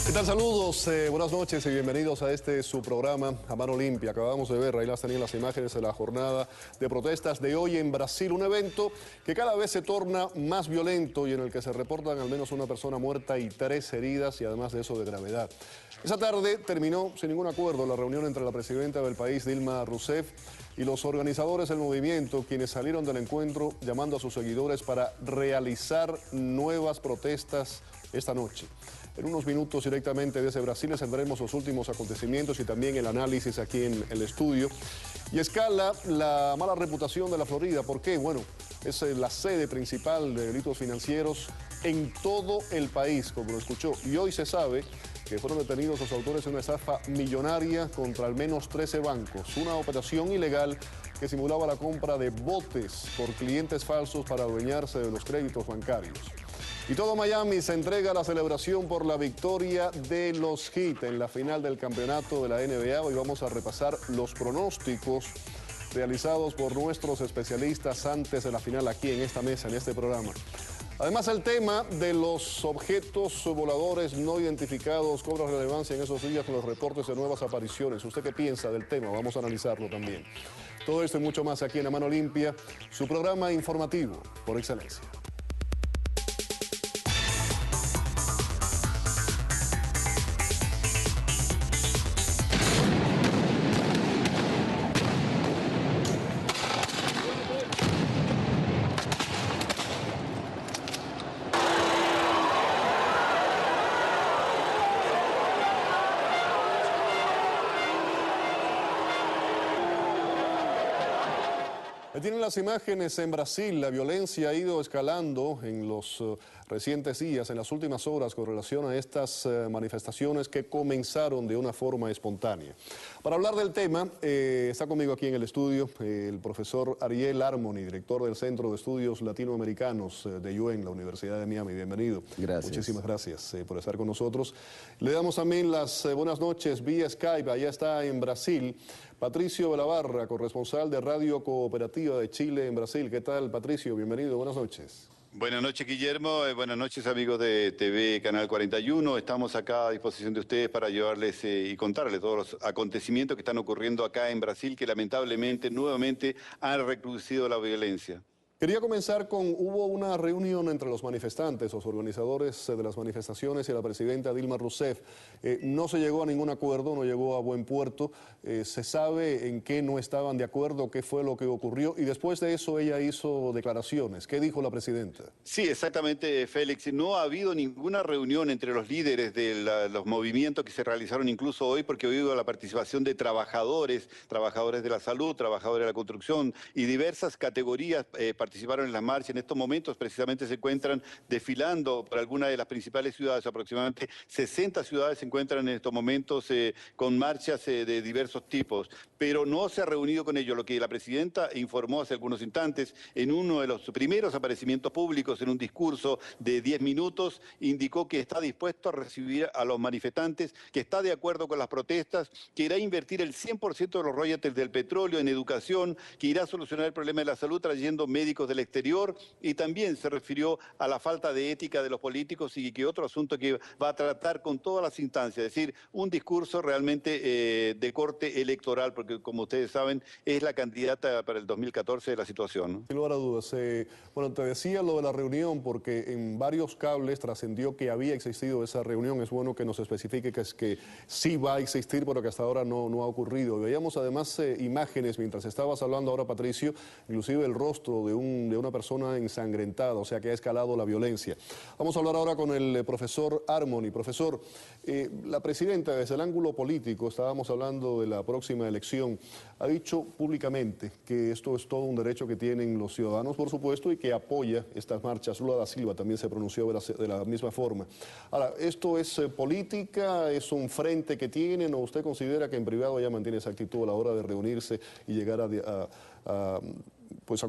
¿Qué tal? Saludos, buenas noches y bienvenidos a su programa A Mano Limpia. Acabamos de ver, ahí las tenían las imágenes de la jornada de protestas de hoy en Brasil, un evento que cada vez se torna más violento y en el que se reportan al menos una persona muerta y 3 heridas y además de eso de gravedad. Esa tarde terminó sin ningún acuerdo la reunión entre la presidenta del país, Dilma Rousseff, y los organizadores del movimiento, quienes salieron del encuentro llamando a sus seguidores para realizar nuevas protestas esta noche. En unos minutos directamente desde Brasil les tendremos los últimos acontecimientos y también el análisis aquí en el estudio. Y escala la mala reputación de la Florida. ¿Por qué? Bueno, es la sede principal de delitos financieros en todo el país, como lo escuchó. Y hoy se sabe que fueron detenidos los autores de una estafa millonaria contra al menos 13 bancos. Una operación ilegal que simulaba la compra de botes por clientes falsos para adueñarse de los créditos bancarios. Y todo Miami se entrega a la celebración por la victoria de los Heat en la final del campeonato de la NBA. Hoy vamos a repasar los pronósticos realizados por nuestros especialistas antes de la final aquí en esta mesa, en este programa. Además, el tema de los objetos voladores no identificados cobra relevancia en esos días con los reportes de nuevas apariciones. ¿Usted qué piensa del tema? Vamos a analizarlo también. Todo esto y mucho más aquí en A Mano Limpia, su programa informativo por excelencia. Tienen las imágenes en Brasil. La violencia ha ido escalando en los recientes días, en las últimas horas, con relación a estas manifestaciones que comenzaron de una forma espontánea. Para hablar del tema, está conmigo aquí en el estudio el profesor Ariel Armoni, director del Centro de Estudios Latinoamericanos de UEN, la Universidad de Miami. Bienvenido. Gracias. Muchísimas gracias por estar con nosotros. Le damos también las buenas noches vía Skype. Allá está en Brasil Patricio Belabarra, corresponsal de Radio Cooperativa de Chile en Brasil. ¿Qué tal, Patricio? Bienvenido, buenas noches. Buenas noches, Guillermo. Buenas noches, amigos de TV Canal 41. Estamos acá a disposición de ustedes para llevarles y contarles todos los acontecimientos que están ocurriendo acá en Brasil, que lamentablemente nuevamente han recrudecido la violencia. Quería comenzar hubo una reunión entre los manifestantes, los organizadores de las manifestaciones y la presidenta Dilma Rousseff. No se llegó a ningún acuerdo, no llegó a buen puerto. ¿Se sabe en qué no estaban de acuerdo, qué fue lo que ocurrió? Y después de eso ella hizo declaraciones. ¿Qué dijo la presidenta? Sí, exactamente, Félix. No ha habido ninguna reunión entre los líderes de los movimientos que se realizaron incluso hoy, porque hoy hubo la participación de trabajadores de la salud, trabajadores de la construcción y diversas categorías participaron en la marcha. En estos momentos precisamente se encuentran desfilando por algunas de las principales ciudades. Aproximadamente 60 ciudades se encuentran en estos momentos con marchas de diversos tipos, pero no se ha reunido con ellos. Lo que la presidenta informó hace algunos instantes en uno de los primeros aparecimientos públicos, en un discurso de 10 minutos, indicó que está dispuesto a recibir a los manifestantes, que está de acuerdo con las protestas, que irá a invertir el 100% de los royalties del petróleo en educación, que irá a solucionar el problema de la salud trayendo médicos del exterior, y también se refirió a la falta de ética de los políticos y que otro asunto que va a tratar con todas las instancias, es decir, un discurso realmente de corte electoral, porque como ustedes saben es la candidata para el 2014 de la situación, ¿no? Sin lugar a dudas. Bueno, te decía lo de la reunión porque en varios cables trascendió que había existido esa reunión. Es bueno que nos especifique que sí va a existir, pero que hasta ahora no ha ocurrido. Veíamos además imágenes mientras estabas hablando ahora, Patricio, inclusive el rostro de una persona ensangrentada, o sea que ha escalado la violencia. Vamos a hablar ahora con el profesor Armoni. Profesor, la presidenta, desde el ángulo político, estábamos hablando de la próxima elección, ha dicho públicamente que esto es todo un derecho que tienen los ciudadanos, por supuesto, y que apoya estas marchas. Lula da Silva también se pronunció de la misma forma. Ahora, ¿esto es política? ¿Es un frente que tienen? ¿O usted considera que en privado ella mantiene esa actitud a la hora de reunirse y llegar a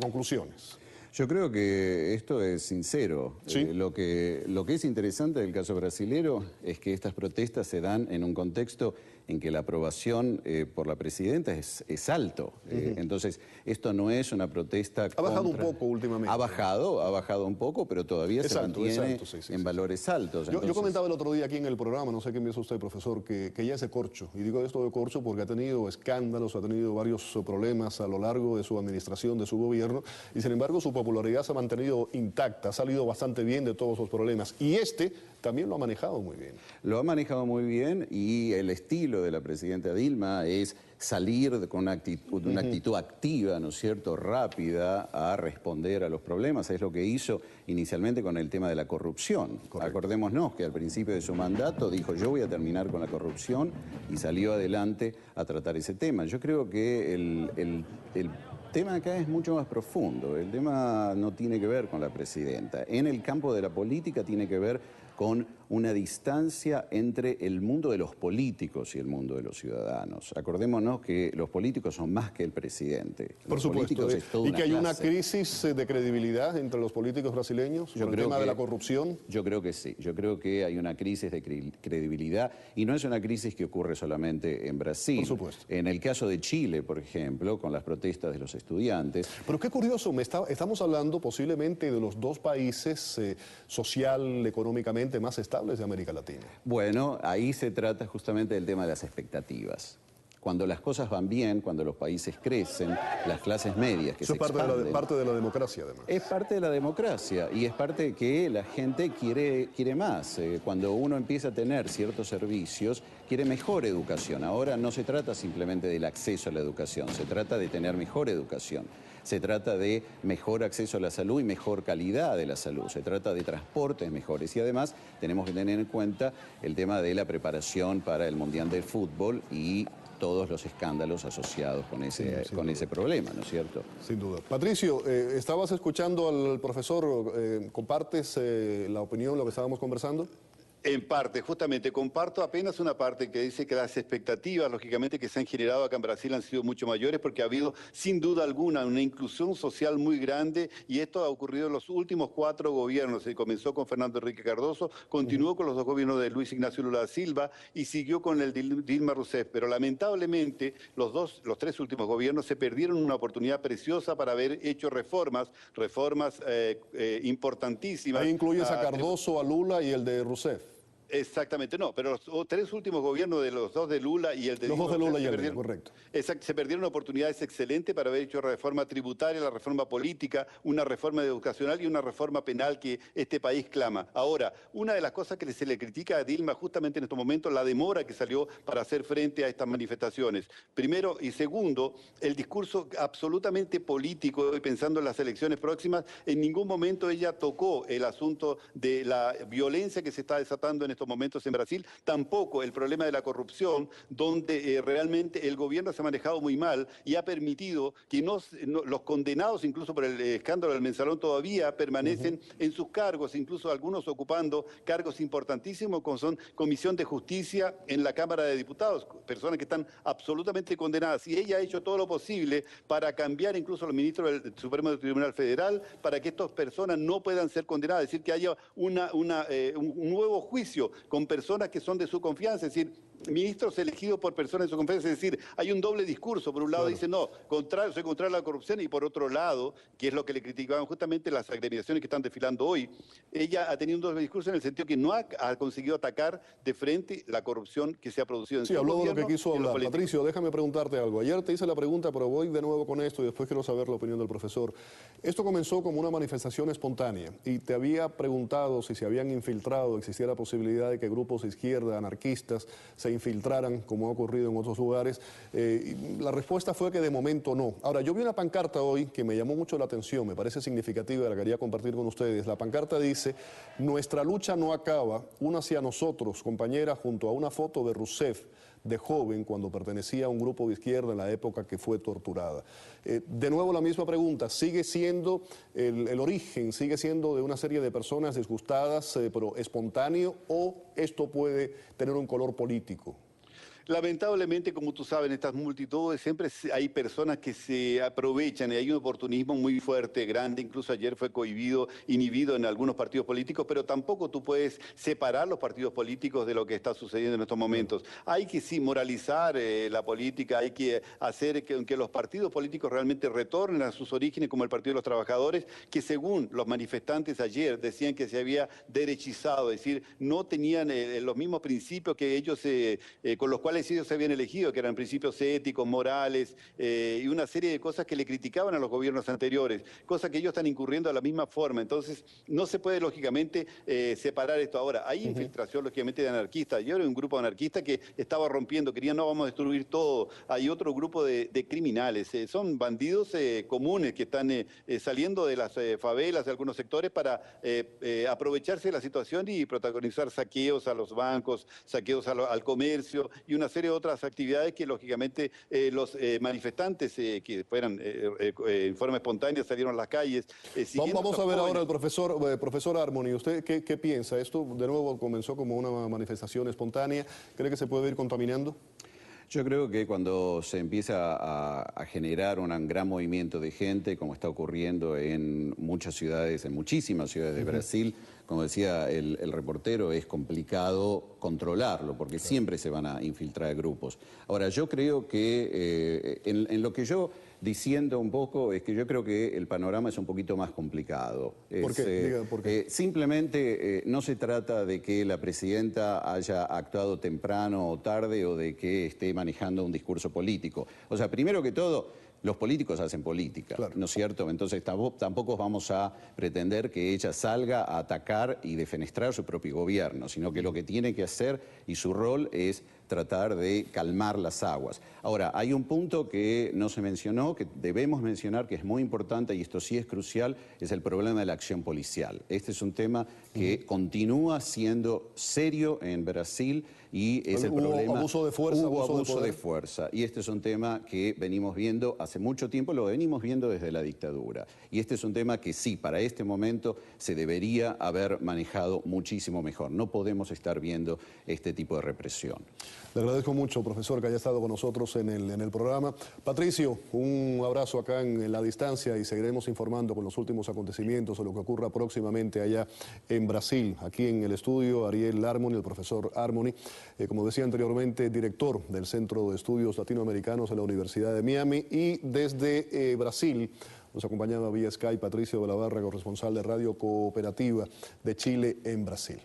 conclusiones? Yo creo que esto es sincero. Sí. Lo que es interesante del caso brasilero es que estas protestas se dan en un contexto en que la aprobación por la presidenta es alto. Entonces, esto no es una protesta Ha bajado un poco últimamente. Ha bajado un poco, pero todavía se mantiene en valores altos. Yo comentaba el otro día aquí en el programa, no sé qué piensa usted, profesor, que ella es de corcho. Y digo esto de corcho porque ha tenido escándalos, ha tenido varios problemas a lo largo de su administración, de su gobierno, y sin embargo su popularidad se ha mantenido intacta, ha salido bastante bien de todos los problemas. Y también lo ha manejado muy bien. Lo ha manejado muy bien, y el estilo de la presidenta Dilma es salir con una actitud activa, ¿no es cierto?, rápida, a responder a los problemas. Es lo que hizo inicialmente con el tema de la corrupción. Correcto. Acordémonos que al principio de su mandato dijo: yo voy a terminar con la corrupción, y salió adelante a tratar ese tema. Yo creo que el tema acá es mucho más profundo. El tema no tiene que ver con la presidenta. En el campo de la política tiene que ver con una distancia entre el mundo de los políticos y el mundo de los ciudadanos. Acordémonos que los políticos son más que el presidente. Por supuesto. Y que hay una crisis de credibilidad entre los políticos brasileños por el tema de la corrupción. Yo creo que sí. Yo creo que hay una crisis de credibilidad, y no es una crisis que ocurre solamente en Brasil. Por supuesto. En el caso de Chile, por ejemplo, con las protestas de los estudiantes. Pero qué curioso, estamos hablando posiblemente de los dos países social, económicamente más estables de América Latina. Bueno, ahí se trata justamente del tema de las expectativas. Cuando las cosas van bien, cuando los países crecen, las clases medias que se expanden... Eso es parte de la democracia, además. Es parte de la democracia, y es parte de que la gente quiere más. Cuando uno empieza a tener ciertos servicios, quiere mejor educación. Ahora no se trata simplemente del acceso a la educación, se trata de tener mejor educación. Se trata de mejor acceso a la salud y mejor calidad de la salud. Se trata de transportes mejores. Y además tenemos que tener en cuenta el tema de la preparación para el Mundial del Fútbol y todos los escándalos asociados con ese problema, ¿no es cierto? Sin duda. Patricio, estabas escuchando al profesor, ¿compartes la opinión, lo que estábamos conversando? En parte, justamente, comparto apenas una parte que dice que las expectativas, lógicamente, que se han generado acá en Brasil han sido mucho mayores, porque ha habido, sin duda alguna, una inclusión social muy grande, y esto ha ocurrido en los últimos 4 gobiernos. Se comenzó con Fernando Henrique Cardoso, continuó con los 2 gobiernos de Luis Ignacio Lula da Silva y siguió con el de Dilma Rousseff. Pero lamentablemente los 3 últimos gobiernos se perdieron una oportunidad preciosa para haber hecho reformas importantísimas. Ahí incluyes a Cardoso, a Lula y el de Rousseff. Exactamente, no, pero los 3 últimos gobiernos de los 2 de Lula y el de Los 2 de Lula y el de correcto. Se perdieron oportunidades excelentes para haber hecho reforma tributaria, la reforma política, una reforma educacional y una reforma penal que este país clama. Ahora, una de las cosas que se le critica a Dilma justamente en estos momentos, la demora que salió para hacer frente a estas manifestaciones. Primero, y segundo, el discurso absolutamente político, y pensando en las elecciones próximas, en ningún momento ella tocó el asunto de la violencia que se está desatando en estos momentos en Brasil, tampoco el problema de la corrupción, donde realmente el gobierno se ha manejado muy mal y ha permitido que los condenados incluso por el escándalo del mensalón todavía permanecen en sus cargos, incluso algunos ocupando cargos importantísimos como son Comisión de Justicia en la Cámara de Diputados, personas que están absolutamente condenadas, y ella ha hecho todo lo posible para cambiar incluso a los ministros del Supremo Tribunal Federal para que estas personas no puedan ser condenadas, es decir, que haya un nuevo juicio con personas que son de su confianza, es decir, ministros elegidos por personas de su confianza, es decir, hay un doble discurso. Por un lado dice, no, soy contra la corrupción, y por otro lado, que es lo que le criticaban justamente las agremiaciones que están desfilando hoy, ella ha tenido un doble discurso en el sentido que no ha conseguido atacar de frente la corrupción que se ha producido en su gobierno. Sí, habló de lo que quiso hablar. Patricio, déjame preguntarte algo. Ayer te hice la pregunta, pero voy de nuevo con esto y después quiero saber la opinión del profesor. Esto comenzó como una manifestación espontánea y te había preguntado si se habían infiltrado, existía la posibilidad de que grupos de izquierda, anarquistas, se infiltraran, como ha ocurrido en otros lugares. La respuesta fue que de momento no. Ahora, yo vi una pancarta hoy que me llamó mucho la atención, me parece significativa, la quería compartir con ustedes. La pancarta dice: nuestra lucha no acaba, una hacia nosotros, compañera, junto a una foto de Rousseff, de joven, cuando pertenecía a un grupo de izquierda en la época que fue torturada. De nuevo la misma pregunta, ¿sigue siendo el origen, sigue siendo de una serie de personas disgustadas, pero espontáneo, o esto puede tener un color político? Lamentablemente, como tú sabes, en estas multitudes siempre hay personas que se aprovechan y hay un oportunismo muy fuerte, grande. Incluso ayer fue inhibido en algunos partidos políticos, pero tampoco tú puedes separar los partidos políticos de lo que está sucediendo en estos momentos. Hay que sí moralizar la política, hay que hacer que los partidos políticos realmente retornen a sus orígenes, como el Partido de los Trabajadores, que según los manifestantes ayer decían que se había derechizado, es decir, no tenían los mismos principios que ellos, con los cuales ellos se habían elegido, que eran principios éticos, morales y una serie de cosas que le criticaban a los gobiernos anteriores, cosas que ellos están incurriendo de la misma forma. Entonces, no se puede, lógicamente, separar esto. Ahora, hay infiltración, lógicamente, de anarquistas. Yo era un grupo anarquista que estaba rompiendo, querían, no, vamos a destruir todo. Hay otro grupo de criminales. Son bandidos comunes que están saliendo de las favelas de algunos sectores para aprovecharse de la situación y protagonizar saqueos a los bancos, saqueos al comercio y una serie de otras actividades que, lógicamente, los manifestantes que fueran en forma espontánea salieron a las calles. Vamos a ver ahora al profesor Harmony. ¿Usted qué piensa? Esto de nuevo comenzó como una manifestación espontánea. ¿Cree que se puede ir contaminando? Yo creo que cuando se empieza a generar un gran movimiento de gente, como está ocurriendo en muchas ciudades, en muchísimas ciudades de Brasil, como decía el reportero, es complicado controlarlo, porque siempre se van a infiltrar grupos. Ahora, yo creo que en lo que yo diciendo un poco es que yo creo que el panorama es un poquito más complicado. ¿Por qué? Diga, ¿por qué? Simplemente no se trata de que la presidenta haya actuado temprano o tarde o de que esté manejando un discurso político. O sea, primero que todo, los políticos hacen política, claro, ¿no es cierto? Entonces tampoco vamos a pretender que ella salga a atacar y defenestrar su propio gobierno, sino que lo que tiene que hacer y su rol es tratar de calmar las aguas. Ahora, hay un punto que no se mencionó, que debemos mencionar, que es muy importante y esto sí es crucial, es el problema de la acción policial. Este es un tema que continúa siendo serio en Brasil y es el problema... Hubo abuso de fuerza. Hubo abuso de fuerza y este es un tema que venimos viendo hace mucho tiempo, lo venimos viendo desde la dictadura. Y este es un tema que sí, para este momento se debería haber manejado muchísimo mejor. No podemos estar viendo este tipo de represión. Le agradezco mucho, profesor, que haya estado con nosotros en el programa. Patricio, un abrazo acá en la distancia y seguiremos informando con los últimos acontecimientos o lo que ocurra próximamente allá en Brasil. Aquí en el estudio, Ariel Harmony, el profesor Harmony, como decía anteriormente, director del Centro de Estudios Latinoamericanos de la Universidad de Miami, y desde Brasil nos acompañaba vía Skype Patricio de la Barra, corresponsal de Radio Cooperativa de Chile en Brasil.